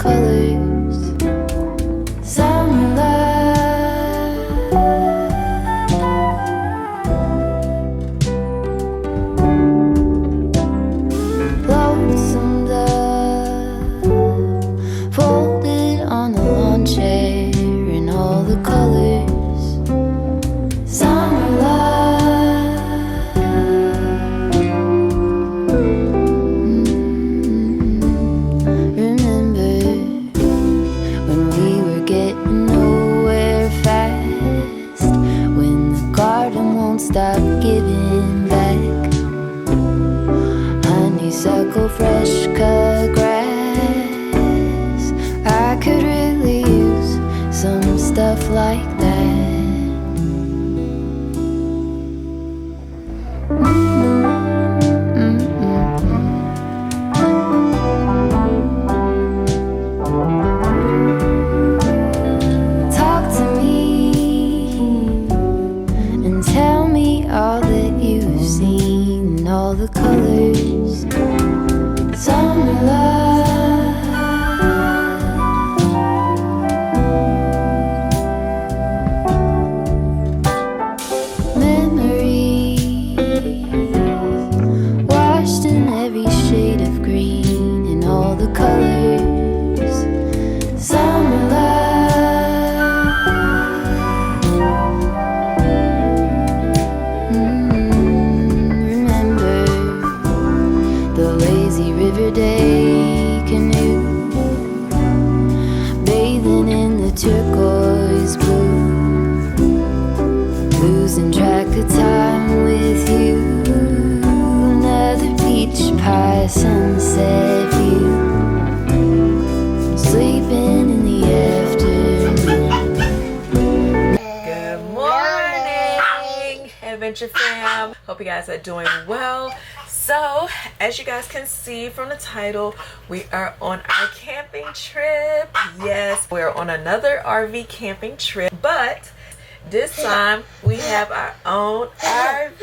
colors. Summer love, lonesome dove, folded on the lawn chair in all the colors. Summer love, remember when we were getting nowhere fast, when the garden won't stop giving back. Honeysuckle, fresh cut grass. I could really use some stuff like that. Talk to me and tell me all that you've seen and all the colors. Summer love, memories washed in every shade of green and all the colors. Summer love, remember the lazy river day canoe, bathing in the turquoise blue, losing track of time with you. Another peach pie sunset view, sleeping in the afternoon. Good morning, Adventure Fam. Hope you guys are doing well. So, as you guys can see from the title, we are on our camping trip. Yes, we're on another RV camping trip, but this time we have our own RV.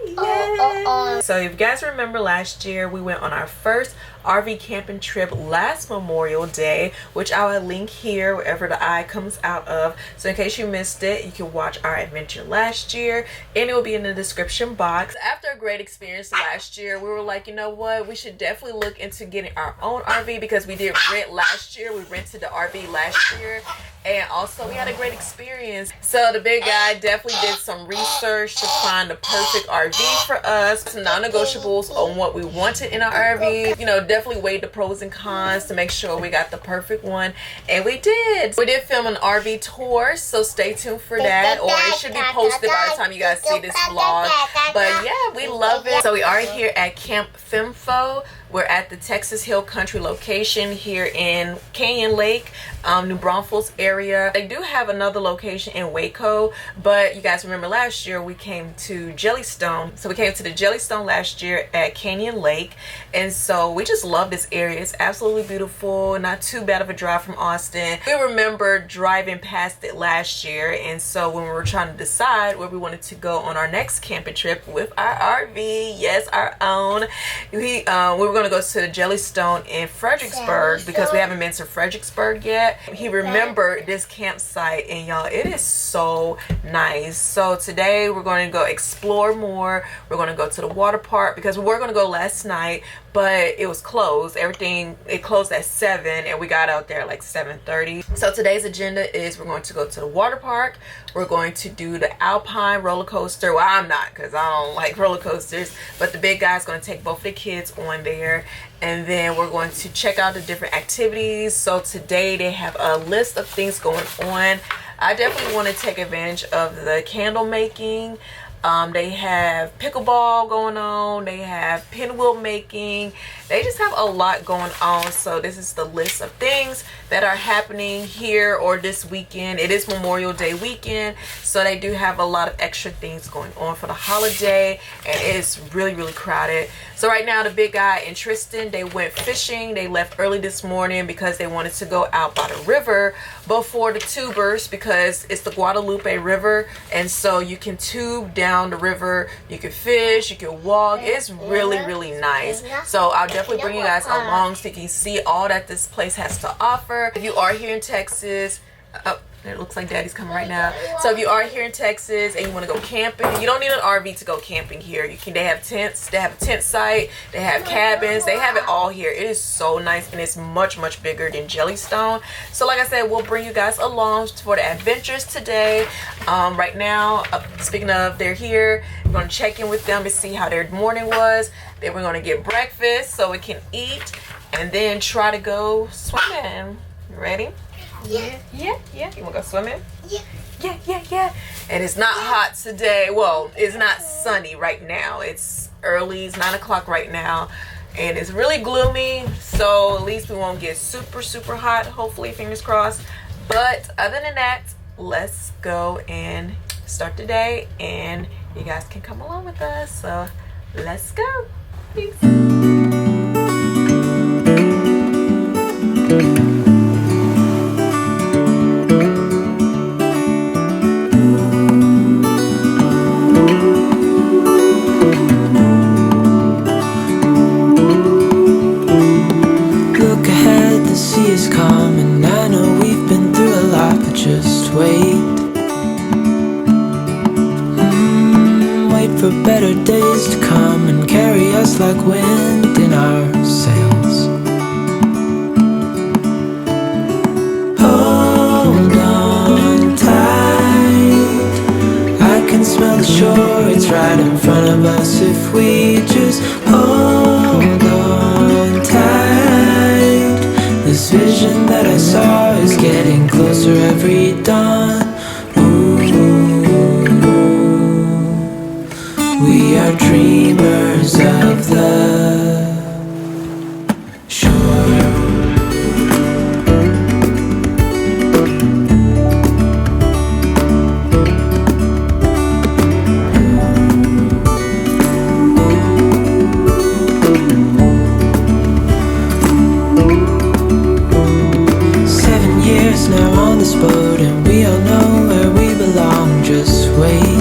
Yay! So, if you guys remember last year, we went on our first RV camping trip last Memorial Day, which I will link here wherever the eye comes out of. So in case you missed it, you can watch our adventure last year and it will be in the description box. After a great experience last year, we were like, you know what, we should definitely look into getting our own RV because we did rent last year. We rented the RV last year and also we had a great experience. So the big guy definitely did some research to find the perfect RV for us, some non-negotiables on what we wanted in our RV. You know, definitely weighed the pros and cons to make sure we got the perfect one, and we did. We did film an RV tour, so stay tuned for that, or it should be posted by the time you guys see this vlog. But yeah, we love it. So we are here at Camp Fimfo. We're at the Texas Hill Country location here in Canyon Lake, New Braunfels area. They do have another location in Waco, but you guys remember last year we came to Jellystone. So we came to the Jellystone last year at Canyon Lake, and so we just love this area. It's absolutely beautiful, not too bad of a drive from Austin. We remember driving past it last year, and so when we were trying to decide where we wanted to go on our next camping trip with our RV, yes, our own, we were going to go to the Jellystone in Fredericksburg because we haven't been to Fredericksburg yet. He remembered this campsite, and y'all, it is so nice. So today we're going to go explore more. We're going to go to the water park because we were going to go last night, but it was closed. It closed at 7 and we got out there like 7:30. So today's agenda is we're going to go to the water park. We're going to do the Alpine roller coaster. Well, I'm not because I don't like roller coasters, but the big guy's going to take both of the kids on there. And then we're going to check out the different activities. So today they have a list of things going on. I definitely want to take advantage of the candle making. They have pickleball going on. They have pinwheel making. They just have a lot going on. So this is the list of things that are happening here or this weekend. It is Memorial Day weekend, so they do have a lot of extra things going on for the holiday, and it is really, really crowded. So right now the big guy and Tristan, they went fishing. They left early this morning because they wanted to go out by the river before the tubers because it's the Guadalupe River, and so you can tube down down the river. You can fish, you can walk. It's really, really nice. So I'll definitely bring you guys along so you can see all that this place has to offer. If you are here in Texas, it looks like Daddy's coming right now. So if you are here in Texas and you want to go camping, you don't need an RV to go camping here. They have tents, they have a tent site, they have cabins, they have it all here. It is so nice, and it's much, much bigger than Jellystone. So like I said, we'll bring you guys along for the adventures today. Right now, speaking of, they're here. We're going to check in with them to see how their morning was. Then we're going to get breakfast so we can eat, and then try to go swimming. You ready? Yeah. You wanna go swimming? Yeah. And it's not hot today. Well, it's not sunny right now. It's early. It's 9 o'clock right now, and it's really gloomy. So at least we won't get super, super hot. Hopefully, fingers crossed. But other than that, let's go and start the day, and you guys can come along with us. So let's go. Peace. Just wait, wait for better days to come and carry us like wind in our sails. Hold on tight, I can smell the shore, it's right in front of us if we just hold on tight. This vision that I saw is getting closer every dawn. Ooh, we are dreamers of the shore. 7 years now on this boat, and we all know where we belong. Just wait.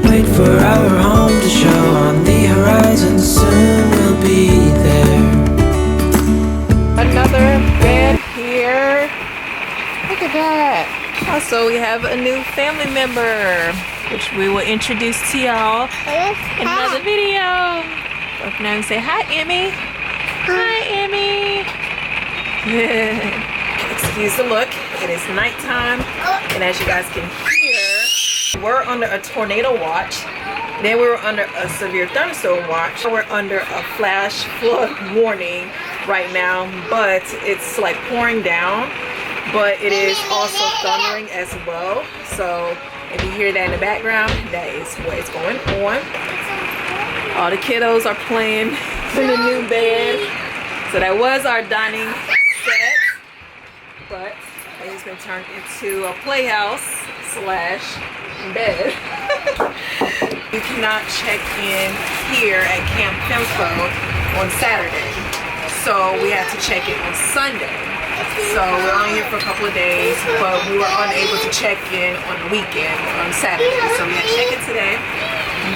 Wait for our home to show on the horizon. Soon we'll be there. Another bed here. Look at that. Also, we have a new family member, which we will introduce to y'all in another video. So for now, say hi, Emmy. Hi, Emmy. Excuse the look. It is nighttime, and as you guys can hear, we're under a tornado watch. Then we were under a severe thunderstorm watch. We're under a flash flood warning right now, but it's like pouring down. But it is also thundering as well. So if you hear that in the background, that is what is going on. All the kiddos are playing in the new bed. So that was our dining set, but it has been turned into a playhouse slash bed. You cannot check in here at Camp Fimfo on Saturday, so we had to check in on Sunday. So we're only here for a couple of days, but we were unable to check in on the weekend on Saturday. So we had to check in today,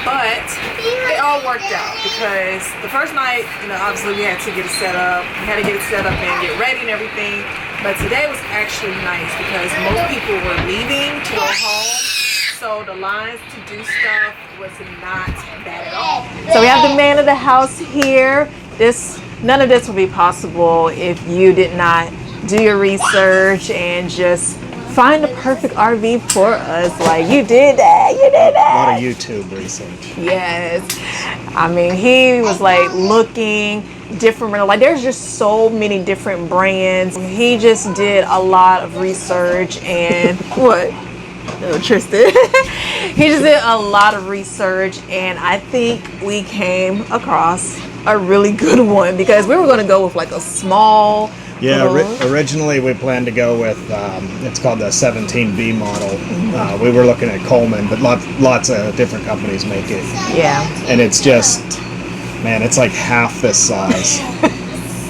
but it all worked out because the first night, obviously we had to get it set up. We had to get it set up and get ready and everything. But today was actually nice because most people were leaving to go home. So the lines to do stuff was not bad at all. So we have the man of the house here. None of this would be possible if you did not do your research and just find the perfect RV for us. Like you did that. A lot of YouTube research. Yes. I mean, he was like looking different, like there's just so many different brands. He just did a lot of research and what? Oh, Tristan. He just did a lot of research, and I think we came across a really good one because we were going to go with like a small. Yeah, originally we planned to go with, it's called the 17B model. We were looking at Coleman, but lots of different companies make it. Yeah. And it's just, man, it's like half this size.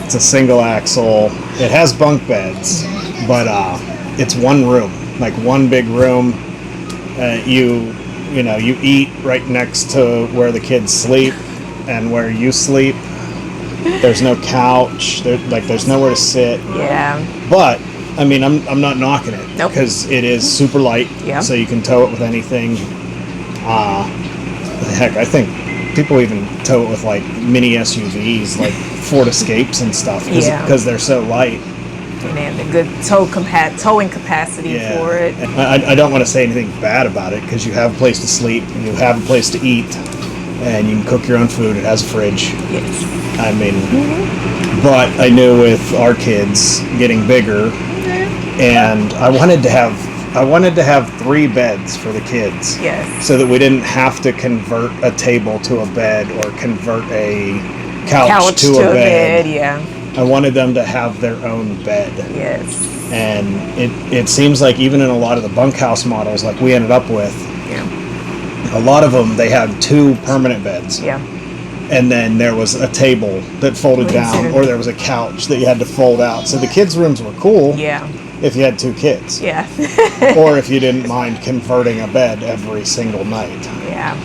It's a single axle. It has bunk beds, but it's one room, like one big room. You eat right next to where the kids sleep and where you sleep. There's no couch. There's nowhere to sit. Yeah. But I mean, I'm not knocking it Nope. because it is super light. Yeah. So you can tow it with anything. Heck, I think people even tow it with like mini SUVs, like Ford Escapes and stuff, because they're so light. And a good towing capacity for it. I don't want to say anything bad about it because you have a place to sleep, and you have a place to eat, and you can cook your own food. It has a fridge. Yes. I mean, but I knew with our kids getting bigger, and I wanted to have 3 beds for the kids. Yes. So that we didn't have to convert a table to a bed or convert a couch to a bed. Yeah. I wanted them to have their own bed. Yes. And it seems like even in a lot of the bunkhouse models like we ended up with, a lot of them, they had 2 permanent beds. Yeah. And then there was a table that folded down, or there was a couch that you had to fold out. So the kids' rooms were cool. Yeah. If you had 2 kids. Yeah. Or if you didn't mind converting a bed every single night. Yeah.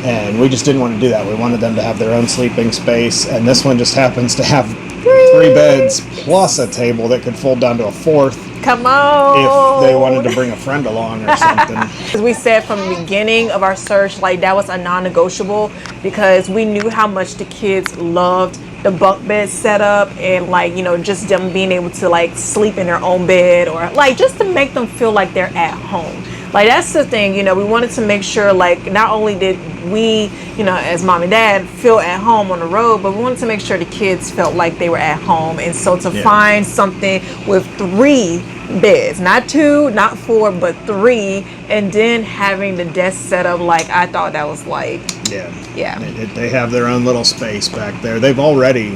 And we just didn't want to do that. We wanted them to have their own sleeping space. And this one just happens to have 3 beds plus a table that could fold down to a 4th. Come on. If they wanted to bring a friend along or something. As we said from the beginning of our search, like that was a non-negotiable because we knew how much the kids loved the bunk bed setup and like, just them being able to like sleep in their own bed or like just to make them feel like they're at home. Like that's the thing, we wanted to make sure like not only did we, as mom and dad feel at home on the road, but we wanted to make sure the kids felt like they were at home. And so to find something with 3 beds, not 2, not 4, but 3, and then having the desk set up, like I thought that was like they have their own little space back there. They've already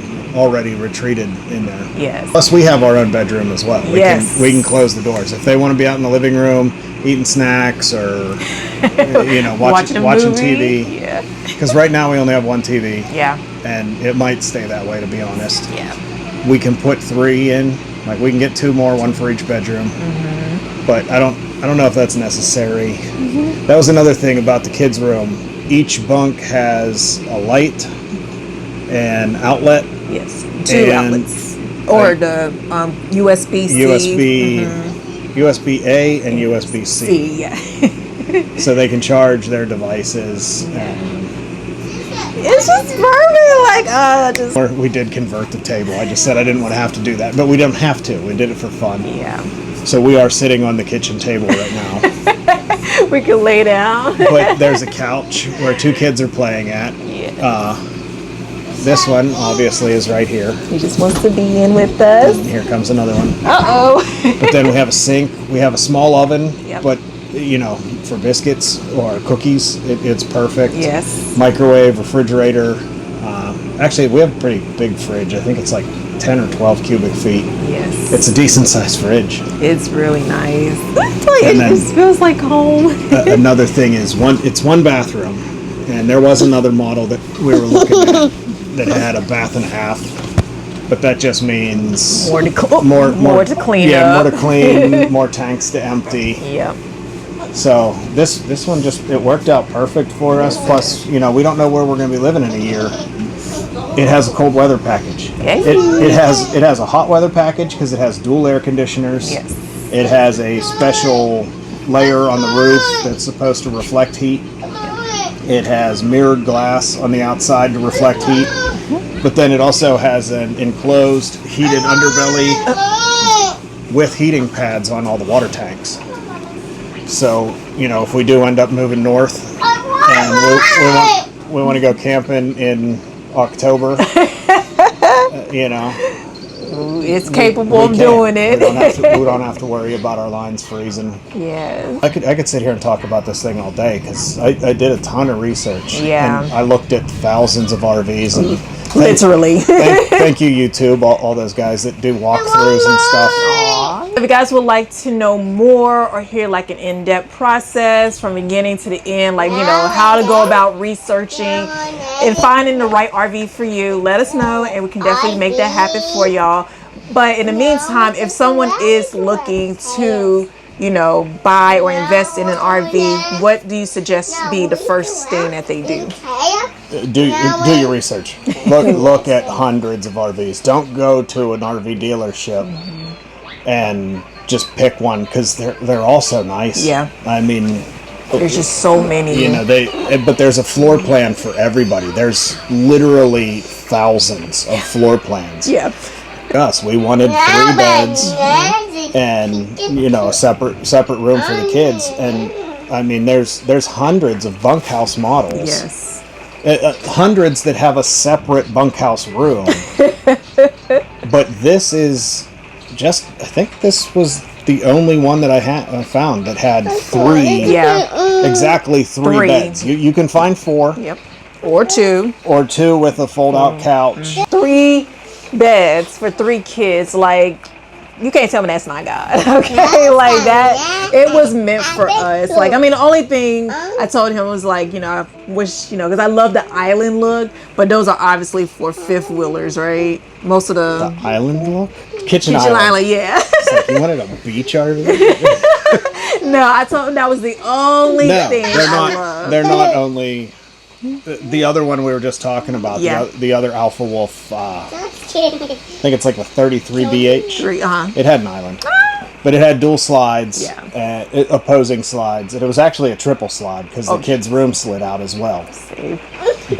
retreated in there. Yes. Plus we have our own bedroom as well. We can close the doors if they want to be out in the living room eating snacks or watching TV. Yeah. Because right now we only have 1 TV. Yeah. And it might stay that way, to be honest. Yeah. We can put 3 in. Like we can get 2 more, 1 for each bedroom. Mm-hmm. But I don't know if that's necessary. Mm-hmm. That was another thing about the kids' room. Each bunk has a light and outlet. Yes. 2 outlets. Or the USB-C. USB-A and USB-C. Yeah. So they can charge their devices. It's just perfect. Or we did convert the table. I just said I didn't want to have to do that. But we don't have to. We did it for fun. Yeah. So we are sitting on the kitchen table right now. We can lay down. But there's a couch where 2 kids are playing at. Yeah. This one obviously is right here. He just wants to be in with us. And here comes another one. Uh-oh. But then we have a sink. We have a small oven. Yep. But, for biscuits or cookies, it's perfect. Yes. Microwave, refrigerator. Actually, we have a pretty big fridge. I think it's like 10 or 12 cubic feet. Yes. It's a decent sized fridge. It's really nice. It just feels like home. Another thing is it's 1 bathroom. And there was another model that we were looking at that had a bath and a half. But that just means more to clean Yeah, up. more to clean, more tanks to empty. Yep. So this one it worked out perfect for us. Plus, we don't know where we're going to be living in a year. It has a cold weather package. Okay. It has a hot weather package because it has dual air conditioners. Yes. It has a special layer on the roof that's supposed to reflect heat. It has mirrored glass on the outside to reflect heat. But then it also has an enclosed heated underbelly with heating pads on all the water tanks. So, if we do end up moving north and we want to go camping in October, it's capable of doing it. We don't have to worry about our lines freezing. Yes. I could sit here and talk about this thing all day because I did a ton of research. Yeah. And I looked at thousands of RVs and Literally. thank you YouTube, all those guys that do walkthroughs and stuff. If you guys would like to know more or hear like an in-depth process from beginning to the end, like how to go about researching and finding the right RV for you, let us know and we can definitely make that happen for y'all. But in the meantime, if someone is looking to you know, buy or invest in an RV, what do you suggest be the first thing that they do? Do your research. Look at hundreds of RVs. Don't go to an RV dealership and just pick one, because they're all so nice. Yeah. I mean, there's just so many. You know, but there's a floor plan for everybody. There's literally thousands of floor plans. Yeah. Us, we wanted 3 beds and, you know, a separate room for the kids. And I mean, there's hundreds of bunkhouse models. Yes. Hundreds that have a separate bunkhouse room. But this is just, I think this was the only one that I found that had 3. Yeah. Exactly 3 beds. You can find 4. Yep. Or 2. Or 2 with a fold-out couch. 3 beds for 3 kids. Like, you can't tell me that's not God. Okay, like that, it was meant for us. Like, I mean, the only thing I told him was like, you know, I wish, you know, because I love the island look, but those are obviously for 5th wheelers, right? Most of the island look, kitchen island, yeah. It's like, you wanted a beach RV? No, I told him that was the only thing I love. They're not only. The other one we were just talking about, the other Alpha Wolf, I think it's like a 33 BH. It had an island, but it had dual slides, opposing slides, and it was actually a triple slide because the kids' room slid out as well.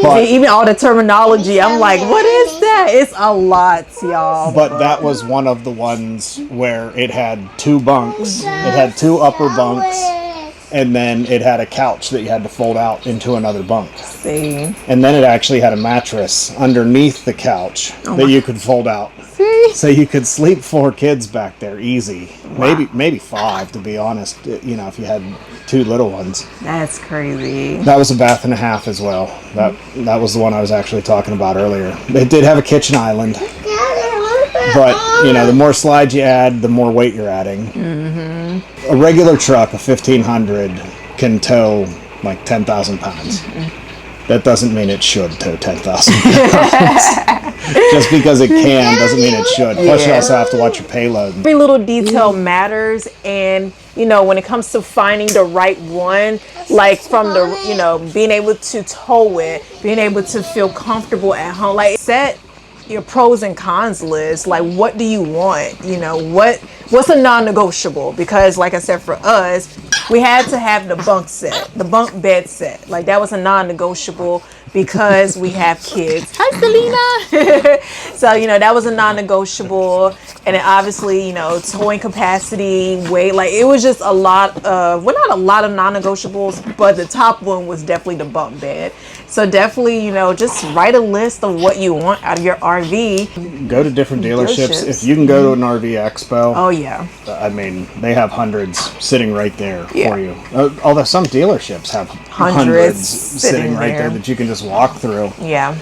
But even all the terminology, I'm like, what is that? It's a lot, y'all. But that was one of the ones where it had 2 bunks. It had 2 upper bunks. And then it had a couch that you had to fold out into another bunk. See. And then it actually had a mattress underneath the couch that you could fold out. See. So you could sleep 4 kids back there easy. Wow. Maybe 5, to be honest. You know, if you had 2 little ones. That's crazy. That was a bath and a half as well. That was the one I was actually talking about earlier. It did have a kitchen island. But, you know, the more slides you add, the more weight you're adding. A regular truck, a 1500, can tow like 10,000 pounds. That doesn't mean it should tow 10,000 pounds. Just because it can doesn't mean it should. Plus, you also have to watch your payload. Every little detail matters, and you know, when it comes to finding the right one, like from the, you know, being able to tow it, being able to feel comfortable at home, like set your pros and cons list. Like, what do you want? You know, what's a non-negotiable? Because like I said, for us, we had to have the bunk bed set. Like, that was a non-negotiable because we have kids. Hi, Selena. So, you know, that was a non-negotiable. And then obviously, you know, towing capacity, weight, like it was just a lot of, well, not a lot of non-negotiables, but the top one was definitely the bunk bed. So definitely, you know, just write a list of what you want out of your RV. Go to different dealerships. If you can go to an RV expo. Oh, yeah. I mean, they have hundreds sitting right there for you. Although some dealerships have hundreds sitting right there that you can just walk through. Yeah.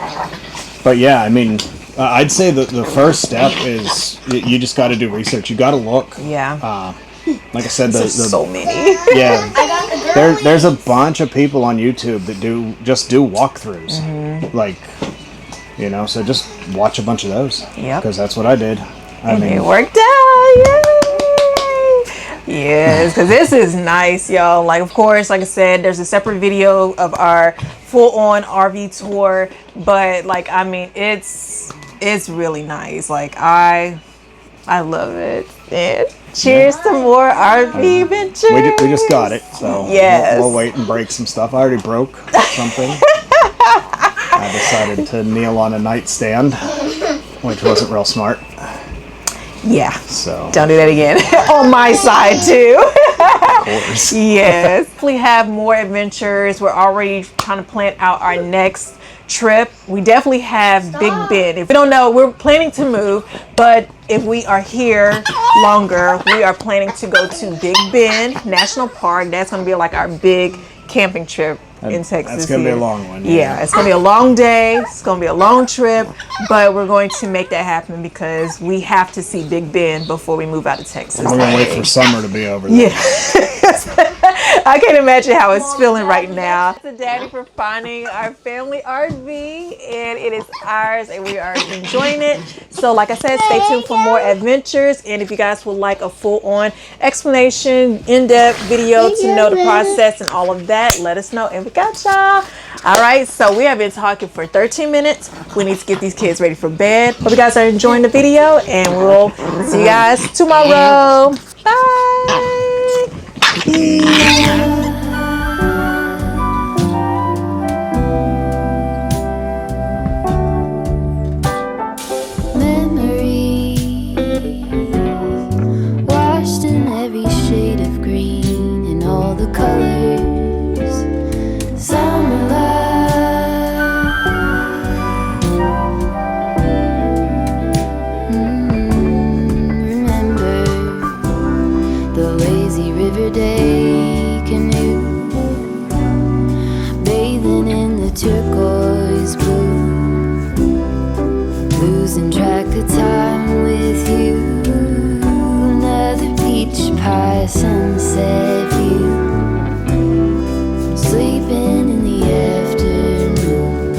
But yeah, I mean, I'd say that the first step is you just got to do research. You got to look. Yeah. Like I said, there's so many. Yeah. There's a bunch of people on YouTube that do walkthroughs. Like, you know, so just watch a bunch of those. Yeah. Because that's what I did. I mean, it worked out. Yay! Yes, because this is nice, y'all. Like, of course, like I said, there's a separate video of our full-on RV tour, but like, I mean, it's really nice. Like, I love it. And cheers to more RV adventures. We just got it, so yes. we'll wait and break some stuff. I already broke something. I decided to kneel on a nightstand, which wasn't real smart. Yeah. So don't do that again. On my side too. Of course. Yes. We have more adventures. We're already trying to plan out our next trip. We definitely have Big Bend. If we don't know, we're planning to move, but if we are here longer, we are planning to go to Big Bend National Park. That's going to be like our big camping trip in Texas. That's going to be a long one. Yeah, it's going to be a long day. It's going to be a long trip, but we're going to make that happen because we have to see Big Bend before we move out of Texas. We're going to wait for summer to be over there. Yeah. I can't imagine how it's feeling right now. Thanks to Daddy for finding our family RV, and it is ours, and we are enjoying it. So like I said, stay tuned for more adventures, and if you guys would like a full-on explanation, in-depth video to know the process and all of that, let us know, and we got y'all. All right, so we have been talking for 13 minutes. We need to get these kids ready for bed. Hope you guys are enjoying the video, and we'll see you guys tomorrow. Bye. Memories washed in every shade of green and all the colors. Summer love. Remember the lazy river day canoe, bathing in the turquoise blue, losing track of time with you. Another peach pie sunset view, sleeping in the afternoon.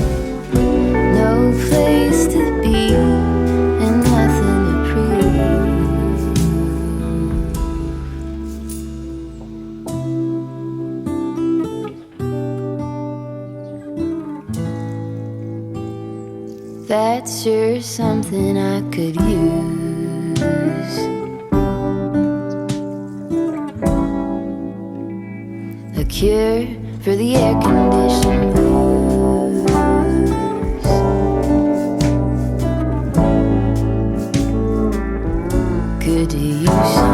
No place to be and nothing to prove. That's sure something I could use. A cure for the air-conditioned blues. Could you use